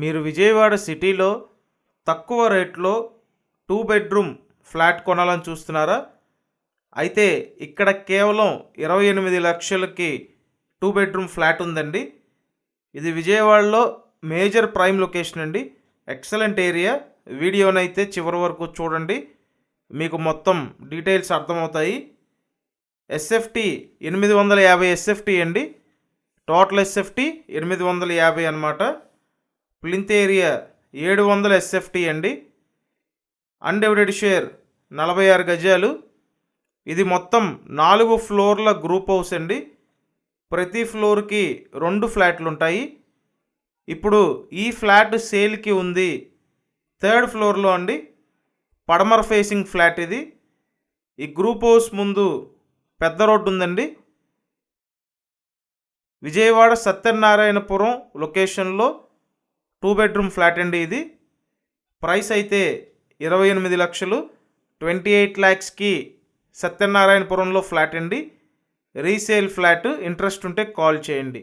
మీరు విజయవాడ సిటీలో తక్కువ రేట్లో 2 బెడ్రూమ్ ఫ్లాట్ కొనాలని చూస్తున్నారా? అయితే ఇక్కడ కేవలం 28 లక్షలకి 2 బెడ్రూమ్ ఫ్లాట్ ఉందండి. ఇది విజయవాడలో మేజర్ ప్రైమ్ లొకేషన్ అండి. Excellent area. వీడియోనైతే చివరి వరకు చూడండి, మీకు మొత్తం డీటెయిల్స్ అర్థమవుతాయి. ఎస్ఎఫ్టీ 850 ఎస్ఎఫ్టీ అండి. టోటల్ ఎస్ఎఫ్టీ 850 అన్నమాట. ప్లింత్ ఏరియా 700 ఎస్ఎఫ్టీ అండి. అన్డివైడెడ్ షేర్ 46 గజాలు. ఇది మొత్తం 4 ఫ్లోర్ల గ్రూప్ హౌస్ అండి. ప్రతి ఫ్లోర్కి 2 ఫ్లాట్లు ఉంటాయి. ఇప్పుడు ఈ ఫ్లాట్ సేల్కి ఉంది 3rd ఫ్లోర్లో అండి. పడమర ఫేసింగ్ ఫ్లాట్ ఇది. ఈ గ్రూప్ హౌస్ ముందు పెద్ద రోడ్డు ఉందండి. విజయవాడ సత్యనారాయణపురం లొకేషన్లో 2 బెడ్రూమ్ ఫ్లాట్ అండి ఇది. ప్రైస్ అయితే 28 లక్షలు, 28 ల్యాక్స్కి సత్యనారాయణపురంలో ఫ్లాట్ అండి. Resale flat. ఇంట్రెస్ట్ ఉంటే కాల్ చేయండి.